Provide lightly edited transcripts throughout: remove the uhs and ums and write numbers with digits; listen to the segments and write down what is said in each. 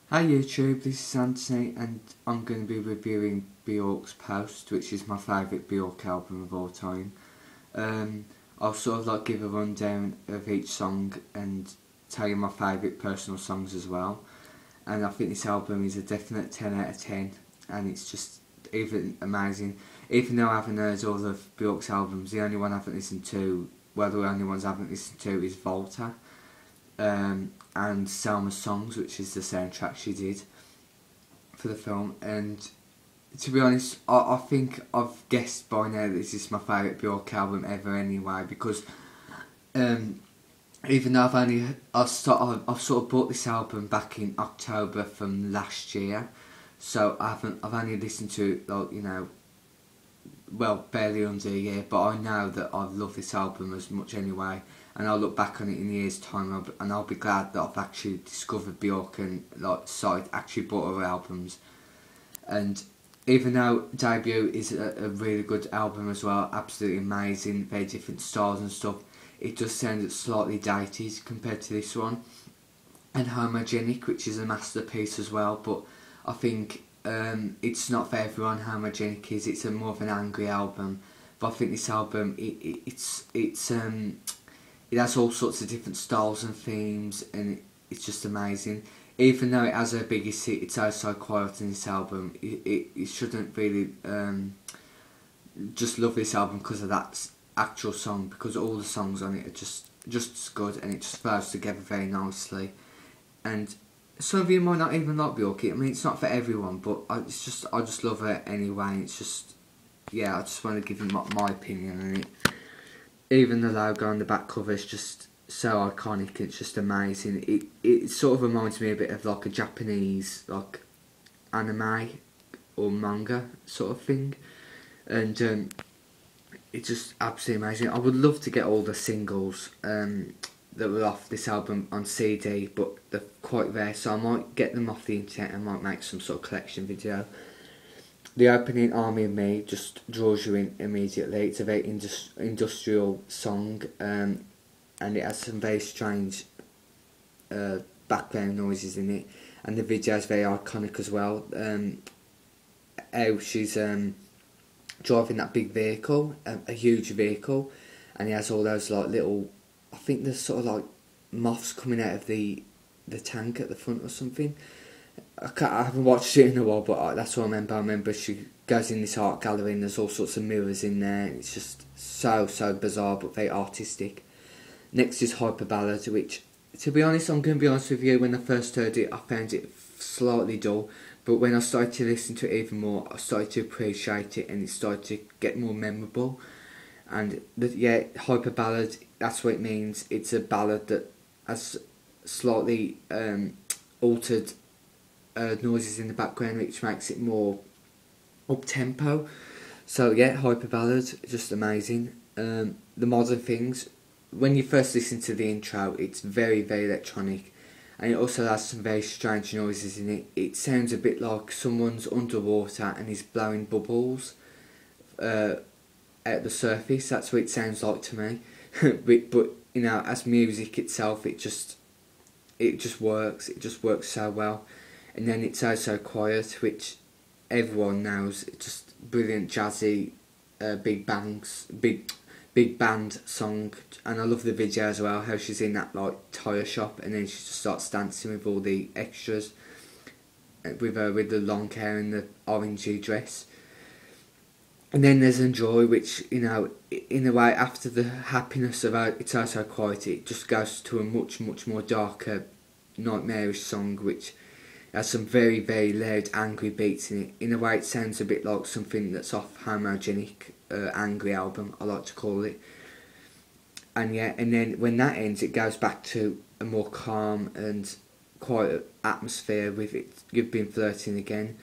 Hi YouTube, this is Anthony and I'm going to be reviewing Björk's Post, which is my favourite Björk album of all time. I'll sort of give a rundown of each song and tell you my favourite personal songs as well. And I think this album is a definite 10 out of 10 and it's just even amazing. Even though I haven't heard all of Björk's albums, the only one I haven't listened to, well the only ones I haven't listened to is Volta. And Selma's Songs, which is the soundtrack she did for the film. And to be honest, I think I've guessed by now that this is my favourite Björk album ever anyway, because even though I've sort of bought this album back in October from last year, so I've only listened to it barely under a year, but I know that I love this album as much anyway, and I'll look back on it in a year's time and I'll be glad that I've actually discovered Björk and actually bought her albums. And even though Debut is a really good album as well, absolutely amazing, very different styles and stuff, it does sound slightly dated compared to this one. And Homogenic, which is a masterpiece as well, but I think it's not for everyone. Homogenic is, it's a more of an angry album, but I think this album it has all sorts of different styles and themes, and it's just amazing. Even though it has a biggest hit, It's Oh So Quiet in this album, it shouldn't really just love this album because of that actual song, because all the songs on it are just as good, and it just flows together very nicely. And some of you might not even like Björk. I mean, it's not for everyone, but I just love it anyway. And it's just, yeah, I just want to give you my opinion on it. Even the logo on the back cover is just so iconic. It's just amazing. It sort of reminds me a bit of a Japanese anime or manga sort of thing, and it's just absolutely amazing. I would love to get all the singles that were off this album on CD, but they're quite rare, so I might get them off the internet and might make some sort of collection video. The opening, Army of Me, just draws you in immediately. It's a very industrial song, and it has some very strange background noises in it, and the video is very iconic as well. How she's driving that big vehicle, a huge vehicle, and he has all those little, I think there's sort of moths coming out of the tank at the front or something. I haven't watched it in a while, but that's what I remember. I remember she goes in this art gallery and there's all sorts of mirrors in there. It's just so bizarre but very artistic. Next is Hyper Ballad, which, to be honest, I'm going to be honest with you, when I first heard it I found it slightly dull, but when I started to listen to it even more I started to appreciate it and it started to get more memorable. And Hyper Ballad, that's what it means. It's a ballad that has slightly altered noises in the background, which makes it more up tempo. So yeah, Hyper Ballad, just amazing. The modern things, when you first listen to the intro, it's very electronic, and it also has some very strange noises in it. It sounds a bit like someone's underwater and is blowing bubbles at the surface. That's what it sounds like to me. but you know, as music itself, it just works. It just works so well. And then It's Oh So Quiet, which everyone knows. It's just brilliant, jazzy, big band song. And I love the video as well, how she's in that tyre shop and then she just starts dancing with all the extras, with the long hair and the orangey dress. And then there's Enjoy, which, you know, in a way, after the happiness of It's Oh So Quiet, it just goes to a much more darker, nightmarish song, which has some very loud, angry beats in it. In a way, it sounds a bit like something that's off Homogenic, angry album, I like to call it. And yeah, and then when that ends, it goes back to a more calm and quiet atmosphere with it. You've Been Flirting Again.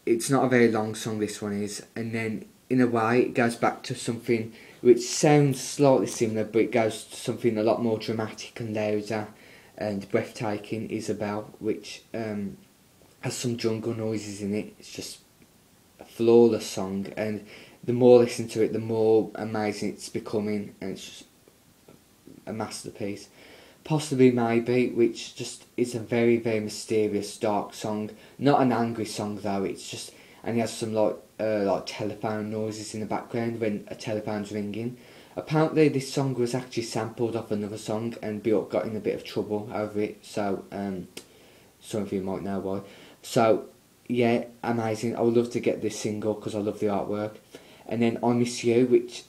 It's not a very long song, this one is, and then in a way it goes back to something which sounds slightly similar, but it goes to something a lot more dramatic and louder and breathtaking, Isabel, which has some jungle noises in it. It's just a flawless song, and the more I listen to it, the more amazing it's becoming, and it's just a masterpiece. Possibly Maybe, which just is a very, very mysterious, dark song. Not an angry song though, it's just, and he has some like telephone noises in the background when a telephone's ringing. Apparently this song was actually sampled off another song and Björk got in a bit of trouble over it, so some of you might know why. So yeah, amazing. I would love to get this single because I love the artwork. And then I Miss You, which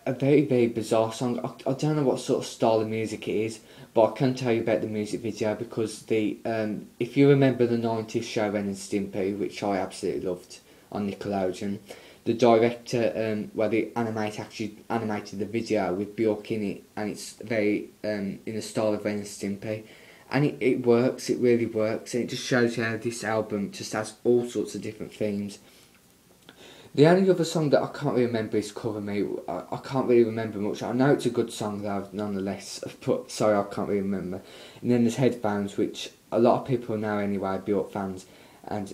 a very, very bizarre song. I don't know what sort of style of music it is, but I can tell you about the music video because the if you remember the 90s show Ren and Stimpy, which I absolutely loved on Nickelodeon, the director they actually animated the video with Björk in it, and it's very in the style of Ren and Stimpy, and it works, it really works, and it just shows you how this album just has all sorts of different themes. The only other song that I can't really remember is Cover Me. I can't really remember much. I know it's a good song though, nonetheless, but sorry, I can't really remember. And then there's Headphones, which a lot of people know anyway, Björk fans, and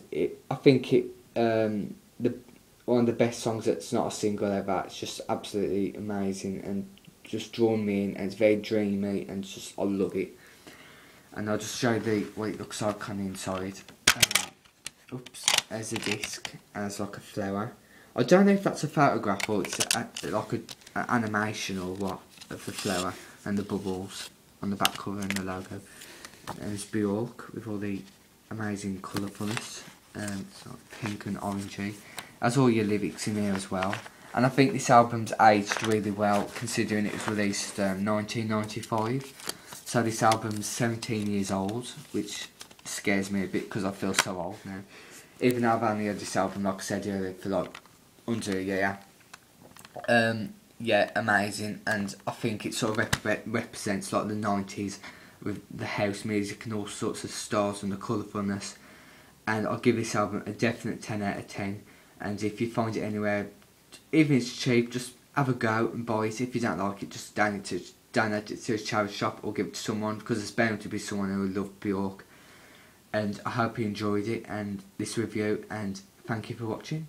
I think one of the best songs that's not a single ever. It's just absolutely amazing and just drawn me in, and it's very dreamy, and just I love it. And I'll just show you what it looks like on the inside. Oops, there's a disc, and there's like a flower. I don't know if that's a photograph or it's like an animation or what of the flower and the bubbles on the back cover and the logo. And there's Björk with all the amazing colourfulness, it's like pink and orangey. Has all your lyrics in here as well. And I think this album's aged really well considering it was released 1995. So this album's 17 years old, which scares me a bit because I feel so old now. Even though I've only had this album, like I said earlier, for like under a year. Yeah, amazing, and I think it sort of represents like the 90s with the house music and all sorts of styles and the colourfulness. And I'll give this album a definite 10 out of 10. And if you find it anywhere, even if it's cheap, just have a go and buy it. If you don't like it, just donate it to a charity shop or give it to someone, because there's bound to be someone who will love Björk. And I hope you enjoyed it and this review, and thank you for watching.